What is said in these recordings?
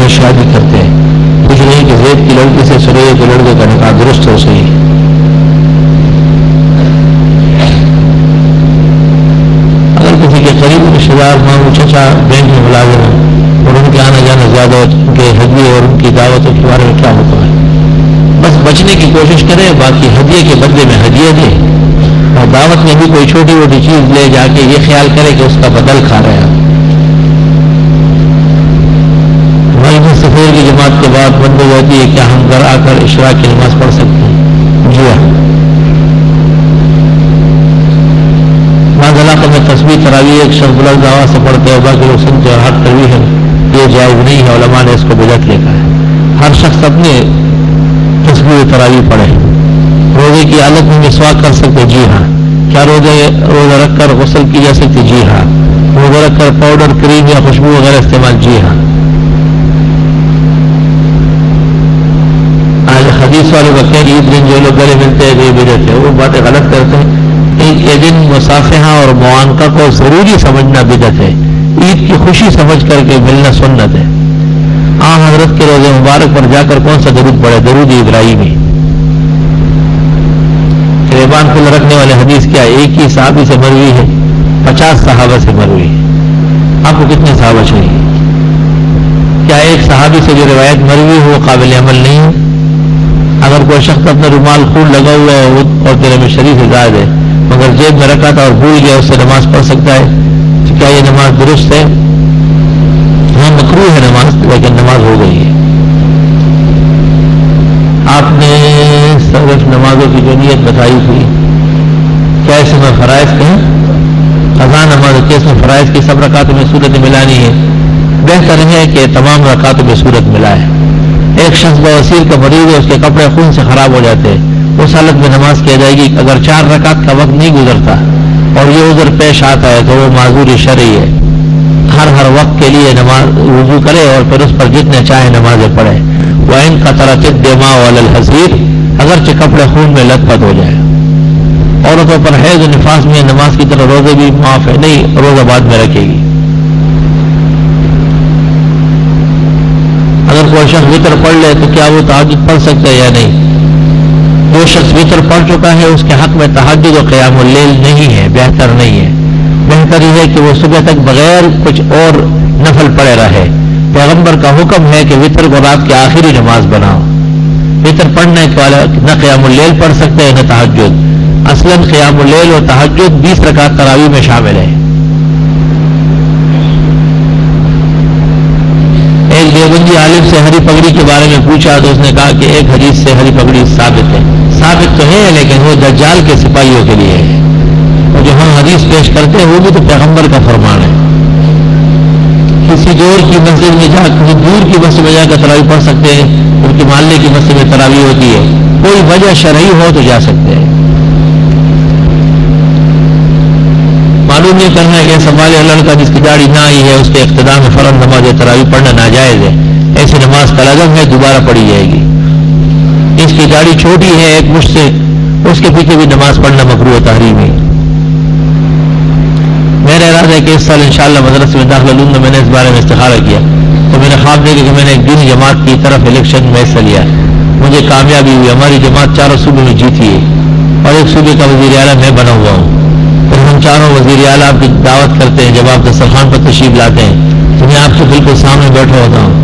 میں شادی کرتے ہیں، کچھ نہیں کہ زید کی لڑکی سے سریہ کے لڑکے کا نکاح درست ہو صحیح. اگر کسی کے قریب رشتے دار ماموں چچا بینک میں ملازم ہیں اور ان کے آنا جانا زیادہ ہو، ان کے ہدیے اور ان کی دعوتوں کے بارے میں کیا حکم ہے؟ بس بچنے کی کوشش کریں، باقی ہدیے کے بدلے میں ہدیے دیں، اور دعوت میں بھی کوئی چھوٹی موٹی چیز لے جا کے یہ خیال کرے کہ اس کا بدل کھا رہے ہیں. ہماری سفیر کی جماعت کے بعد بند ہو جاتی ہے، کیا ہم گھر آ کر اشراق کی نماز پڑھ سکتے ہیں؟ جی ہاں. بعض علاقوں میں تسبیح تراویح ایک شخص بلند آواز سے پڑھتے ہیں، باقی لوگ سنتے ہیں، ہر تراویح ہے یہ جائز نہیں ہے، علماء نے اس کو بدعت لکھا ہے. ہر شخص اپنے تسبیح تراویح پڑھے. روزے کی حالت میں مسواک کر سکتے؟ جی ہاں. کیا روزہ رکھ کر غسل کی جا سکتی؟ جی ہاں. روزہ رکھ کر پاؤڈر کریم یا خوشبو وغیرہ استعمال؟ جی ہاں. آج حدیث والے وقت عید دن جو لوگ گلے ملتے ہیں یہ بدعت ہے، وہ باتیں غلط کرتے ہیں. عید کے دن مصافحہ اور معانقہ کو ضروری سمجھنا بدعت ہے. عید کی خوشی سمجھ کر کے ملنا سنت ہے. حضرت کے روزے مبارک پر جا کر کون سا درود پڑھے؟ درود ابراہیمی. گریبان پھول رکھنے والے حدیث کیا ایک ہی صحابی سے مروی ہے؟ 50 صحابہ سے مروی ہے. آپ کو کتنے صحابہ چاہیے؟ کیا ایک صحابی سے جو روایت مروی ہو وہ قابل عمل نہیں ہے؟ اگر کوئی شخص اپنا رومال خون لگا ہوا ہے اور دل میں شریف زائد ہے مگر جیب میں رکھا تھا اور بھول گیا، اس سے نماز پڑھ سکتا ہے؟ تو کیا یہ نماز درست ہے؟ ہاں مکروہ ہے نماز، لیکن نماز ہو گئی ہے. آپ نے صرف نمازوں کی جو نیت بتائی تھی، کیا اس میں فرائض کہیں؟ قضا نماز کے اس میں فرائض کی سب رکعتوں میں صورت ملانی ہے؟ بہتر ہے کہ تمام رکعتوں میں صورت ملائے. ایک شخص بواسیر کا مریض ہے، اس کے کپڑے خون سے خراب ہو جاتے ہیں، اس حالت میں نماز کی جائے گی؟ اگر 4 رکعت کا وقت نہیں گزرتا اور یہ عذر پیش آتا ہے تو وہ معذور شرعی ہے. ہر وقت کے لیے نماز وضو کرے اور پھر اس پر جتنے چاہے نمازیں پڑھے. وَإِن قَطَرَتِ الدِّمَاءُ عَلَى الْحَصِيرِ، اگرچہ کپڑے خون میں لت پت ہو جائے. عورتوں پر حیض و نفاس میں نماز کی طرح روزے بھی معاف ہے؟ نہیں، روزہ بعد میں رکھے گی. اگر کوئی شخص وتر پڑھ لے تو کیا وہ تہجد پڑھ سکتا ہے یا نہیں؟ جو شخص وتر پڑھ چکا ہے اس کے حق میں تہجد و قیام اللیل نہیں ہے، بہتر نہیں ہے. بہتر یہ ہے کہ وہ صبح تک بغیر کچھ اور نفل پڑے رہے. پیغمبر کا حکم ہے کہ وتر کو رات کی آخری نماز بناؤ. وتر پڑھنے والا نہ قیام اللیل پڑھ سکتے ہیں نہ تہجد. اصلاً قیام اللیل اور تہجد 20 رکعت تراویح میں شامل ہے. ایک دیوبندی عالم سے ہری پگڑی کے بارے میں پوچھا تو اس نے کہا کہ ایک حدیث سے ہری پگڑی ثابت ہے. ثابت تو ہے لیکن وہ دجال کے سپاہیوں کے لیے ہے، اور جو ہم حدیث پیش کرتے ہیں وہ بھی تو پیغمبر کا فرمان ہے. کسی دور کی مسجد میں جا کسی دور کی مسجد میں جا کر تراویح پڑھ سکتے ہیں، ان کے محلے کی مسجد میں تراویح ہوتی ہے، کوئی وجہ شرعی ہو تو جا سکتے ہیں. معلوم نہیں کرنا ہے کہ سوال لڑکا جس کی داڑھی نہ آئی ہے اس کے اقتدار میں فرض نماز تراویح پڑھنا ناجائز ہے. ایسی نماز کا لازم ہے دوبارہ پڑھی جائے گی. اس کی داڑھی چھوٹی ہے ایک مشت سے، اس کے پیچھے بھی نماز پڑھنا مکروہ تحریم ہے. میرا ارادہ ہے کہ اس سال انشاءاللہ مدرسے میں داخلہ لوں گا. میں نے اس بارے میں استخارہ کیا تو میں نے خواب دیکھا کہ میں نے ایک دینی جماعت کی طرف الیکشن میں حصہ لیا. مجھے کامیابی ہوئی. ہماری جماعت 4 صوبے میں جیتی ہے اور ایک صوبے کا وزیر اعلیٰ میں بنا ہوا ہوں. پھر ہم چاروں وزیر اعلیٰ آپ کی دعوت کرتے ہیں. جب آپ دسترخوان پر تشریف لاتے ہیں تو میں آپ کے بالکل سامنے بیٹھا ہوتا ہوں.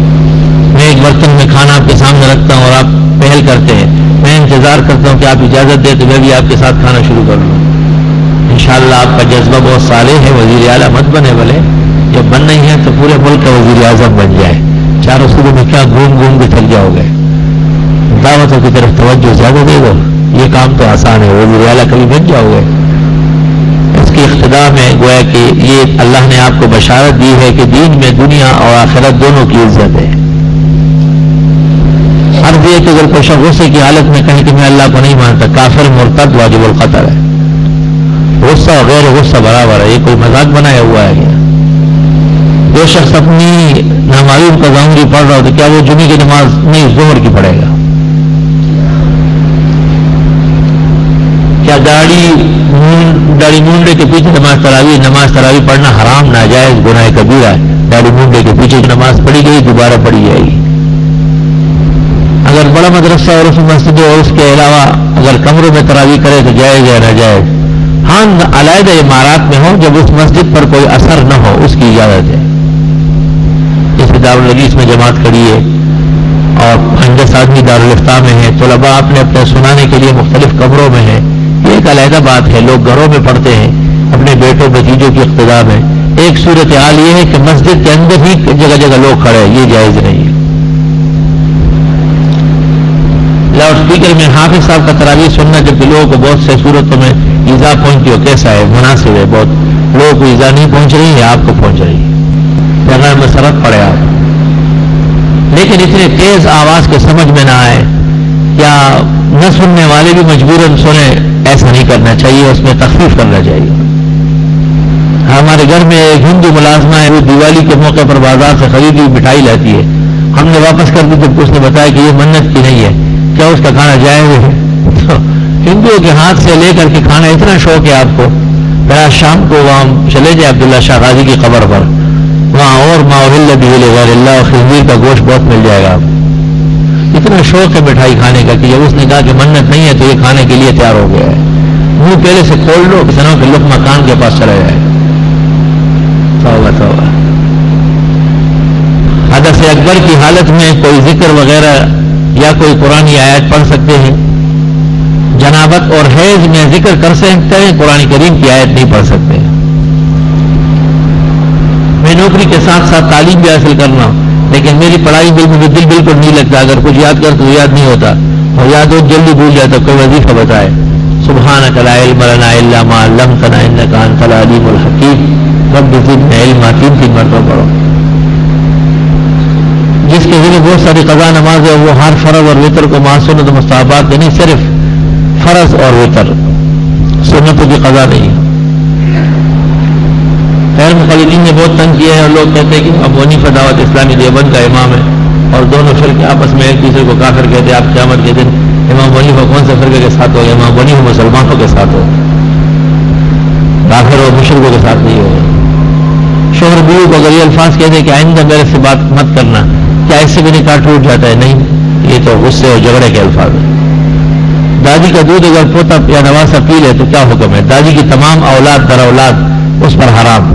میں ایک برتن میں کھانا آپ کے سامنے رکھتا ہوں اور آپ پہل کرتے ہیں. میں انتظار کرتا ہوں کہ آپ اجازت دیں تو میں بھی آپ کے ساتھ کھانا شروع کر لوں. انشاءاللہ آپ کا جذبہ بہت صالح ہے. وزیر اعلیٰ مت بنے بھلے، جب بن نہیں ہے تو پورے ملک کا وزیر اعظم بن جائے. 4 صوبوں میں کیا گھوم گھوم کے تھک جاؤ گے. دعوتوں کی طرف توجہ زیادہ دے دو. یہ کام تو آسان ہے. وزیر اعلیٰ کبھی بن جاؤ گے. اس کی اقتداء میں گویا کہ یہ اللہ نے آپ کو بشارت دی ہے کہ دین میں دنیا اور آخرت دونوں کی عزت ہے. عرض یہ کہ اگر کوئی شخص غصے کی حالت میں کہے کہ میں اللہ کو نہیں مانتا، کافر مرتد واجب القتل ہے. غصہ اور غیر غصہ برابر ہے. یہ کوئی مذاق بنایا ہوا ہے کیا؟ جو شخص اپنی نامعلوم کا ظاہری پڑھ رہا ہو تو کیا وہ جمعے کی نماز نہیں ظہر کی پڑھے گا؟ کیا یا داڑھی مونڈے کے پیچھے نماز تراویح پڑھنا حرام ناجائز گناہ کبیرہ ہے. داڑھی مونڈے کے پیچھے نماز پڑھی گئی دوبارہ پڑھی جائے گی. اگر بڑا مدرسہ اور اس مسجد اور اس کے علاوہ اگر کمروں میں تراویح کرے تو جائز یا ناجائز؟ ہاں علیحدہ عمارات میں ہو جب اس مسجد پر کوئی اثر نہ ہو اس کی اجازت ہے. جیسے دارالحدیث میں جماعت کھڑی ہے اور 5-10 آدمی دارالفتاح میں ہیں, طلباء اپنے سنانے کے لیے مختلف کمروں میں ہیں, یہ ایک علیحدہ بات ہے. لوگ گھروں میں پڑھتے ہیں اپنے بیٹوں بھتیجوں کی اقتداء میں. ایک صورتحال یہ ہے کہ مسجد کے اندر ہی جگہ جگہ لوگ کھڑے ہیں, یہ جائز نہیں ہے. لاؤڈ اسپیکر میں حافظ صاحب کا تراویح سننا جبکہ لوگوں کو بہت سے صورتوں میں ایذا پہنچتی ہو, کیسا ہے؟ مناسب ہے. بہت لوگوں کو ایذا نہیں پہنچ رہی ہے, آپ کو پہنچ رہی ہے. اگر مسرت پڑے آپ, لیکن اتنے تیز آواز کے سمجھ میں نہ آئے یا نہ سننے والے بھی مجبوراً سنیں, ایسا نہیں کرنا چاہیے. اس میں تخفیف کرنا چاہیے. ہمارے گھر میں ایک ہندو ملازمہ ہے, وہ دیوالی کے موقع پر بازار سے خریدی ہوئی مٹھائی لاتی ہے. ہم نے واپس کر دی جب اس نے بتایا کہ یہ منت کی نہیں ہے, کیا اس کا کھانا جائز ہے؟ تو ہندوؤں کے ہاتھ سے لے کر کے کھانا اتنا شوق ہے آپ کو. پھر شام کو وہاں چلے جائے عبداللہ شاہ غازی کی قبر پر, وہاں اور ماحول بھی غیر اللہ اور خنزیر کا گوشت بہت مل جائے گا. اتنا شوق ہے مٹھائی کھانے کا کہ جب اس نے کہا کہ منت نہیں ہے تو یہ کھانے کے لیے تیار ہو گیا ہے. منہ پہلے سے کھول لو کہ سنو کہ لقمہ کان کے پاس چلا جائے. توبہ توبہ. حدث اکبر کی حالت میں کوئی ذکر وغیرہ یا کوئی قرآنی آیت پڑھ سکتے ہیں. جنابت اور حیض میں ذکر کر سکتے ہیں, قرآن کریم کی آیت نہیں پڑھ سکتے. میں نوکری کے ساتھ ساتھ تعلیم بھی حاصل کرنا, لیکن میری پڑھائی میں دل بالکل نہیں لگتا. اگر کچھ یاد کر تو یاد نہیں ہوتا, اور یاد ہو جلدی بھول جاتا. کوئی وظیفہ بتائے. سبحانک لا علم لنا الا ما علمتنا انک انت العلیم الحکیم رب زدنی علما. 3 مرتبہ پڑھو. جس کے ذریعے بہت ساری قضا نماز ہے, وہ ہر فرض اور وطر کو مع سنت و مستحبات نہیں, صرف فرض اور وطر, سنتوں کی قضا نہیں. خیر مخالفین نے بہت تنگ کیا ہے اور لوگ کہتے ہیں کہ ابو حنیفہ دعوت اسلامی دیوبند کا امام ہے اور دونوں فرقے آپس میں ایک دوسرے کو کافر کہتے ہیں. آپ قیامت کے دن امام ابو حنیفہ کون سے فرقے کے ساتھ ہوگا؟ امام ابو حنیفہ مسلمانوں کے ساتھ ہو, کافر اور مشرکوں کے ساتھ نہیں ہوگا. شوہر بیوی کو اگر یہ الفاظ کہتے ہیں کہ آئندہ میرے سے بات مت کرنا, کیا اس سے بھی نکاح ٹوٹ جاتا ہے؟ نہیں, یہ تو غصے اور جھگڑے کے الفاظ ہیں. دادی کا دودھ اگر پوتا یا نواسا پی لے تو کیا حکم ہے؟ دادی کی تمام اولاد در اولاد اس پر حرام.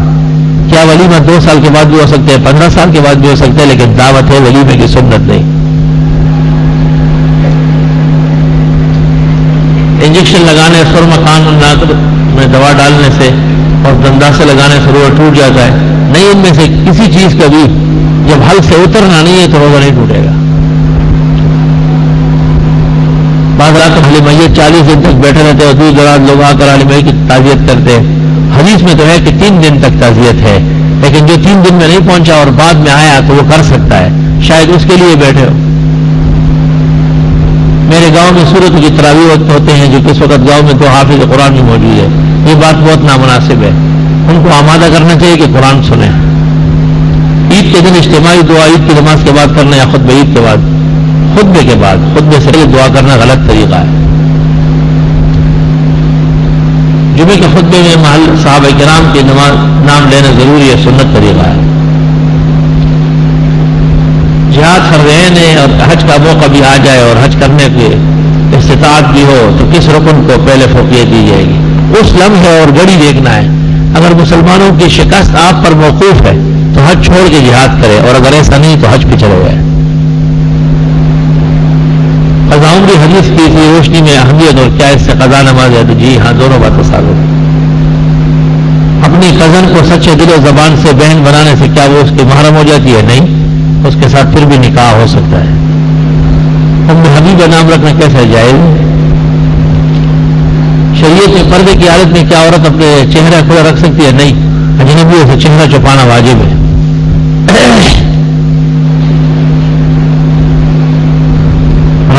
کیا ولیمہ 2 سال کے بعد بھی ہو سکتے ہیں, 15 سال کے بعد بھی ہو سکتے ہیں, لیکن دعوت ہے, ولیمے کی سنت نہیں. انجیکشن لگانے, سرما کان اور ناک میں دوا ڈالنے سے اور دنداسے لگانے سے روزہ ٹوٹ جاتا ہے؟ نہیں, ان میں سے کسی چیز کا بھی جب حلق سے اترنا نہیں ہے تو روزہ نہیں ٹوٹے گا. بعض رات اہل میت 40 دن تک بیٹھے رہتے اور دور دراز لوگ آ کر اہل میت کی تعزیت کرتے ہیں. حدیث میں تو ہے کہ 3 دن تک تعزیت ہے, لیکن جو 3 دن میں نہیں پہنچا اور بعد میں آیا تو وہ کر سکتا ہے, شاید اس کے لیے بیٹھے ہو. میرے گاؤں میں سورت کی تراویح ہوتے ہیں, جو کس وقت گاؤں میں تو حافظ قرآن بھی موجود ہے. یہ بات بہت نامناسب ہے. ان کو آمادہ کرنا چاہیے کہ قرآن سنیں. عید کے دن اجتماعی دعا عید کی نماز کے بعد کرنا یا خطبہ عید کے بعد؟ خطبے کے بعد. خطبے سے دعا کرنا غلط طریقہ ہے. جمعے کے خطبے میں محل صحابہ کرام کے نام لینا ضروری ہے, سنت طریقہ ہے. جہاد فرضین ہے اور حج کا موقع بھی آ جائے اور حج کرنے کی استطاعت بھی ہو تو کس رکن کو پہلے فوقیت دی جائے گی؟ اس لمحے اور گھڑی دیکھنا ہے. اگر مسلمانوں کی شکست آپ پر موقوف ہے تو حج چھوڑ کے جہاد کرے, اور اگر ایسا نہیں تو حج پہ چلے گئے. قضا عمری حدیث کی اسی روشنی میں اہمیت اور کیا اس سے قضا نماز ہے؟ تو جی ہاں, دونوں باتیں ثابت ہیں. اپنی کزن کو سچے دل و زبان سے بہن بنانے سے کیا وہ اس کی محرم ہو جاتی ہے؟ نہیں, اس کے ساتھ پھر بھی نکاح ہو سکتا ہے. ام حبیبہ نام رکھنا کیسا جائز؟ شریعت میں پردے کی حالت میں کیا عورت اپنے چہرہ کھلا رکھ سکتی ہے؟ نہیں, اجنبیوں سے چہرہ چھپانا واجب ہے.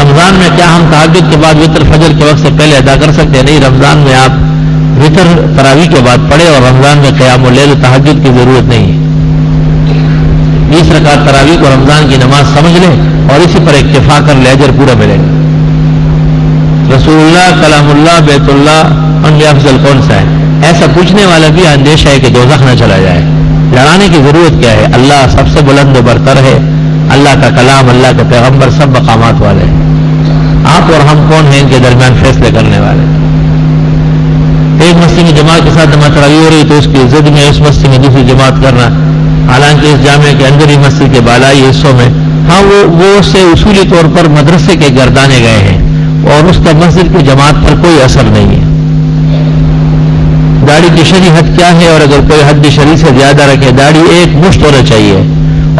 رمضان میں کیا ہم تہجد کے بعد وتر فجر کے وقت سے پہلے ادا کر سکتے ہیں؟ نہیں, رمضان میں آپ وتر تراویح کے بعد پڑھے اور رمضان میں قیام اللیل تہجد کی ضرورت نہیں ہے. 20 رکعت تراویح کو رمضان کی نماز سمجھ لیں اور اسی پر اکتفا کر لے, اجر پورا ملے گا. رسول اللہ، کلام اللہ، بیت اللہ ان میں افضل کون سا ہے؟ ایسا پوچھنے والا بھی اندیشہ ہے کہ دوزخ نہ چلا جائے. لڑانے کی ضرورت کیا ہے؟ اللہ سب سے بلند و برتر ہے. اللہ کا کلام، اللہ کے پیغمبر سب مقامات والے ہیں. آپ اور ہم کون ہیں ان کے درمیان فیصلے کرنے والے؟ ایک مسجد میں جماعت کے ساتھ نماز تراویح ہو رہی تو اس کی ضد میں اس مسجد میں دوسری جماعت کرنا، حالانکہ اس جامع کے اندر ہی مسجد کے بالائی حصوں میں وہ اس سے اصولی طور پر مدرسے کے گردانے گئے ہیں اور اس کا مسجد کی جماعت پر کوئی اثر نہیں ہے. داڑھی کی شرعی حد کیا ہے؟ اور اگر کوئی حد شرعی سے زیادہ رکھے، داڑھی ایک مشت ہونا چاہیے،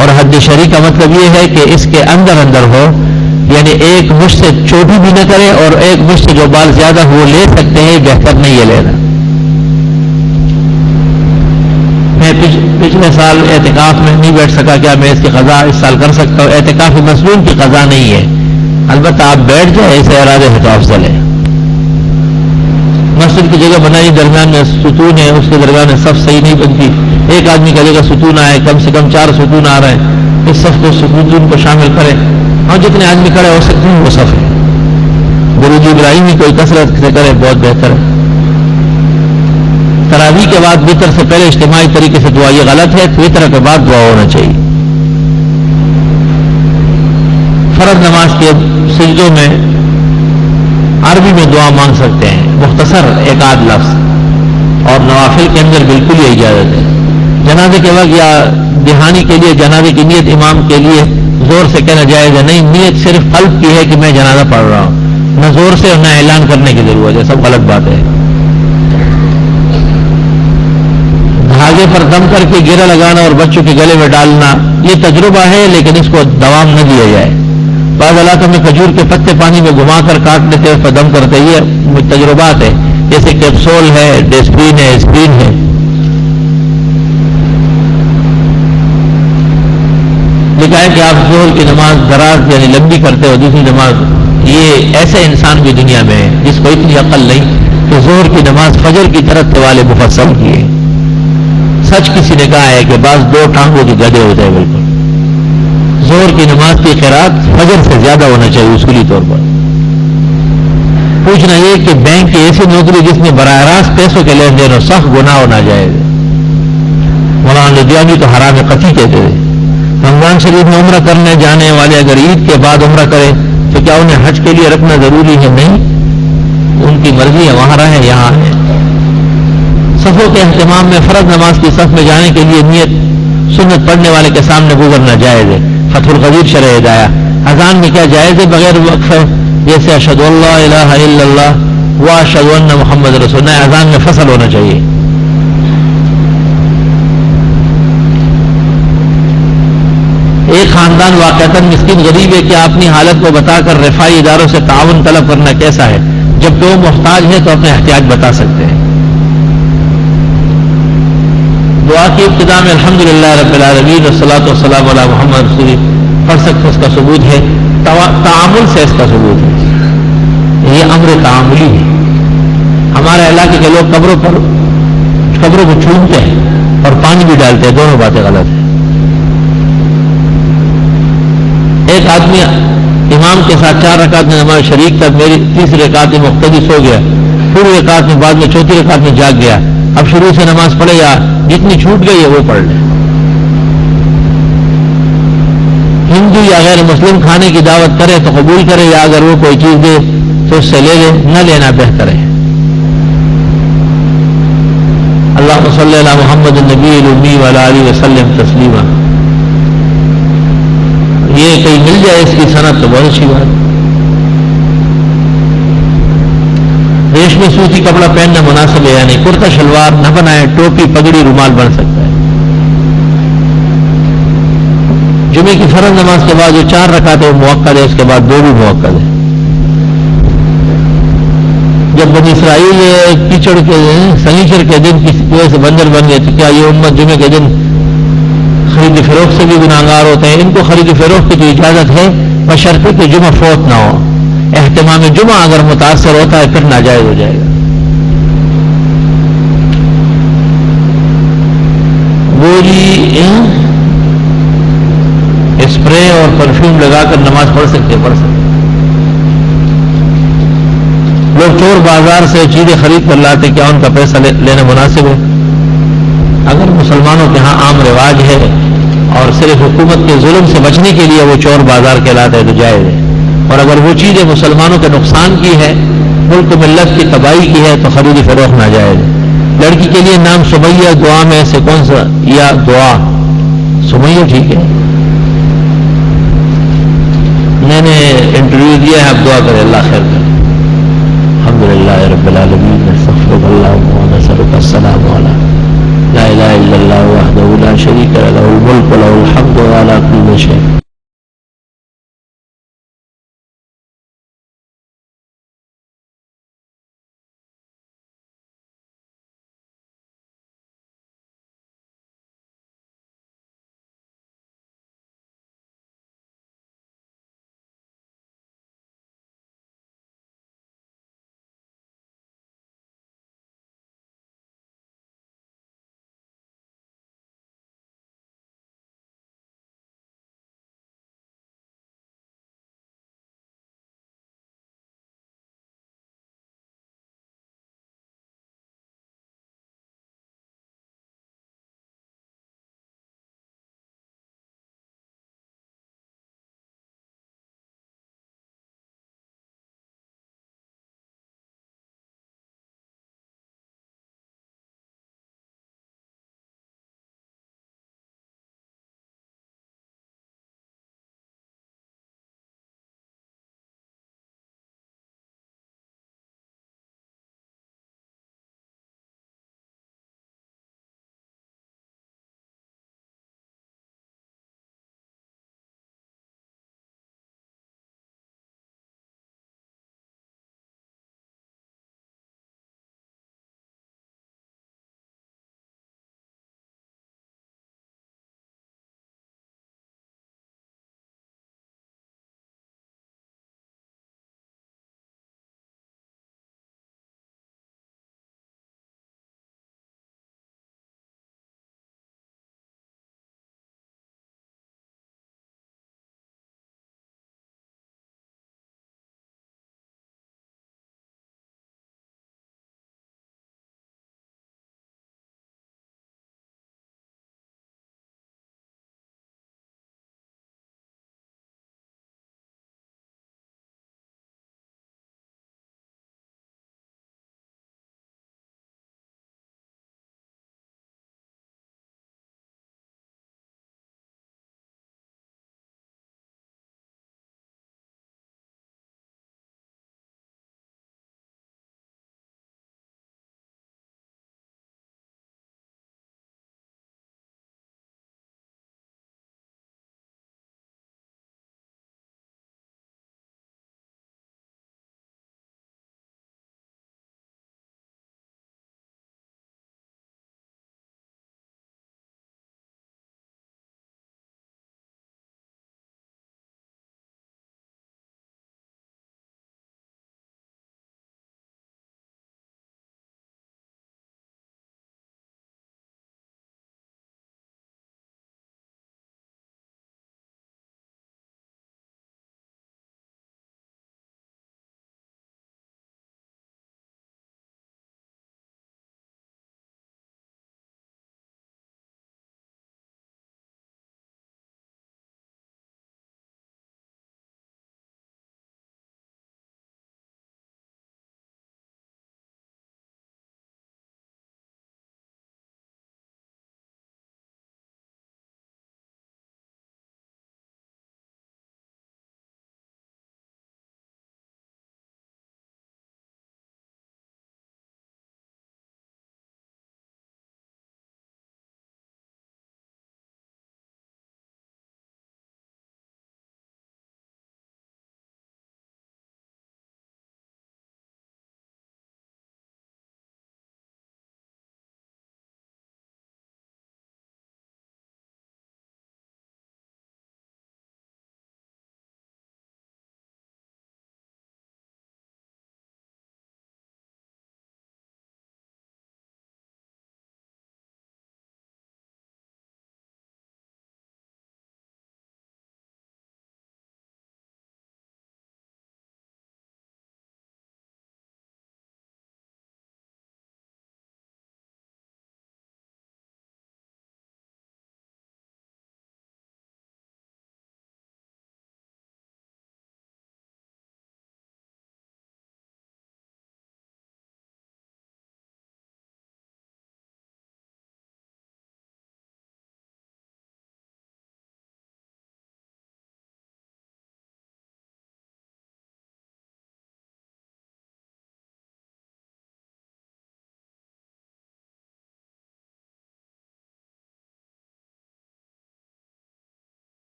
اور حد شرعی کا مطلب یہ ہے کہ اس کے اندر ہو، یعنی ایک مشت سے چھوٹی بھی نہ کرے اور ایک مشت سے جو بال زیادہ ہو لے سکتے ہیں، بہتر نہیں ہے لینا. میں پچھلے سال اعتکاف میں نہیں بیٹھ سکا، کیا میں اس کی قضا اس سال کر سکتا ہوں؟ اعتکاف مصنون کی قضا نہیں ہے، البتہ آپ بیٹھ جائیں، اسے ارادے ہے تو افضل ہے. مسجد کی جگہ بنائی، درمیان میں ستون ہے، اس کے درمیان میں صف صحیح نہیں بنتی. ایک آدمی کا جگہ ستون آئے، کم سے کم 4 ستون آ رہے ہیں، اس صف کو ستون کو شامل کرے. ہاں جتنے آدمی کھڑے ہو سکتے ہیں وہ صف ہے. درود ابراہیمی کوئی کثرت سے کرے بہت بہتر ہے. تراویح کے بعد وتر سے پہلے اجتماعی طریقے سے دعا، یہ غلط ہے. وتر کے بعد دعا ہونا چاہیے. فرض نماز کے سجدوں میں عربی میں دعا مانگ سکتے ہیں، مختصر ایک آدھ لفظ، اور نوافل کے اندر بالکل یہ اجازت ہے. جنازے کے وقت یا دہانی کے لیے جنازے کی نیت امام کے لیے زور سے کہنا جائز ہے؟ نہیں، نیت صرف قلب کی ہے کہ میں جنازہ پڑھ رہا ہوں، نہ زور سے اور نہ اعلان کرنے کی ضرورت ہے. سب غلط بات ہے. دھاگے پر دم کر کے گرہ لگانا اور بچوں کے گلے میں ڈالنا یہ تجربہ ہے، لیکن اس کو دوام نہ دیا جائے. بعض علاقوں میں کھجور کے پتے پانی میں گھما کر کاٹ لیتے ہیں، اس پر دم کرتے. یہ تجربات ہے، جیسے کیپسول ہے، ڈیسپرین ہے، اسپرین ہے. لکھا ہے کہ آپ ظہر کی نماز دراز یعنی لمبی کرتے ہو، دوسری نماز. یہ ایسے انسان بھی دنیا میں ہے جس کو اتنی عقل نہیں کہ ظہر کی نماز فجر کی طرف والے مفصل کیے. سچ کسی نے کہا ہے کہ بعض 2 ٹانگوں کے گدھے ہوتے ہیں. بالکل ظہر کی نماز کی قرات فجر سے زیادہ ہونا چاہیے اصولی طور پر. پوچھنا یہ کہ بینک کی ایسی نوکری جس میں براہ راست پیسوں کے لین دین ہو، سخت گناہ ہونا جائز. مولانا لدھیانوی تو حرام قطعی کہتے تھے. رمضان شریف میں عمرہ کرنے جانے والے اگر عید کے بعد عمرہ کرے تو کیا انہیں حج کے لیے رکھنا ضروری ہے؟ نہیں، ان کی مرضی ہے، وہاں رہیں یہاں ہے. صفوں کے اہتمام میں فرض نماز کی صف میں جانے کے لیے نیت سنت پڑھنے والے کے سامنے گزرنا جائز ہے. فتح القدیر شرح ہدایہ. اذان میں کیا جائز ہے بغیر وقفے؟ جیسے اشہد اللہ الہ الا اللہ و اشہد ان محمد رسول اللہ، اذان میں فصل ہونا چاہیے. ایک خاندان واقعتاً مسکین غریب ہے، کیا اپنی حالت کو بتا کر رفاعی اداروں سے تعاون طلب کرنا کیسا ہے؟ جب وہ محتاج ہے تو اپنے احتیاج بتا سکتے ہیں. دعا کی ابتدا میں الحمدللہ رب العالمین والصلاۃ والسلام علی محمد رسول پڑھ سکتے، اس کا ثبوت ہے. تعامل سے اس کا ثبوت ہے. یہ امر تعاملی ہے. ہمارے علاقے کے لوگ قبروں کو چومتے ہیں اور پانی بھی ڈالتے ہیں، دونوں باتیں غلط ہیں. ایک آدمی امام کے ساتھ 4 رکعت میں نماز شریک تک، میری تیسری رکعت میں مقتدی سو گیا، پوری رکعت میں بعد میں چوتھی رکعت میں جاگ گیا. اب شروع سے نماز پڑھے یا جتنی چھوٹ گئی ہے وہ پڑھ لے. ہندو یا غیر مسلم کھانے کی دعوت کرے تو قبول کرے، یا اگر وہ کوئی چیز دے تو اس سے لے لے، نہ لینا بہتر ہے. اللہم صلی علی محمد النبی الامی وعلی آلہ وسلم تسلیما. یہ کہیں مل جائے اس کی صنعت تو بہت اچھی بات. ریشمی سوتی کپڑا پہننا مناسب ہے، یعنی کرتا شلوار نہ بنائے، ٹوپی پگڑی رومال بن سکتا ہے. جمعے کی فرض نماز کے بعد جو 4 رکعت ہے وہ موقع ہے، اس کے بعد 2 بھی موقع ہے. جب بنی اسرائیل کیچڑ کے سنیچر کے دن کسی وجہ سے بندر بن گئے تو کیا یہ امت جمعے کے دن خرید فروخت سے بھی گناہگار ہوتے ہیں؟ ان کو خرید فروخت کی اجازت ہے بشرطے کہ جمعہ فوت نہ ہو. اہتمام جمعہ اگر متاثر ہوتا ہے پھر ناجائز ہو جائے گا. وہ جی اسپرے اور پرفیوم لگا کر نماز پڑھ سکتے. لوگ چور بازار سے چیزیں خرید کر لاتے، کیا ان کا پیسہ لینا مناسب ہے؟ اگر مسلمانوں کے ہاں عام رواج ہے اور صرف حکومت کے ظلم سے بچنے کے لیے وہ چور بازار کہلاتے ہیں تو جائز ہے، اور اگر وہ چیزیں مسلمانوں کے نقصان کی ہے، ملک ملت کی تباہی کی ہے، تو خرید فروخت ناجائز ہے۔ لڑکی کے لیے نام سمیہ دعا میں سے کون سا؟ یا دعا سمیہ ٹھیک ہے، میں نے انٹرویو دیا ہے، آپ دعا کریں اللہ خیر کرے۔ الحمدللہ رب العالمین، استغفر اللہ و نسألک السلام علیہ لا الہ الا اللہ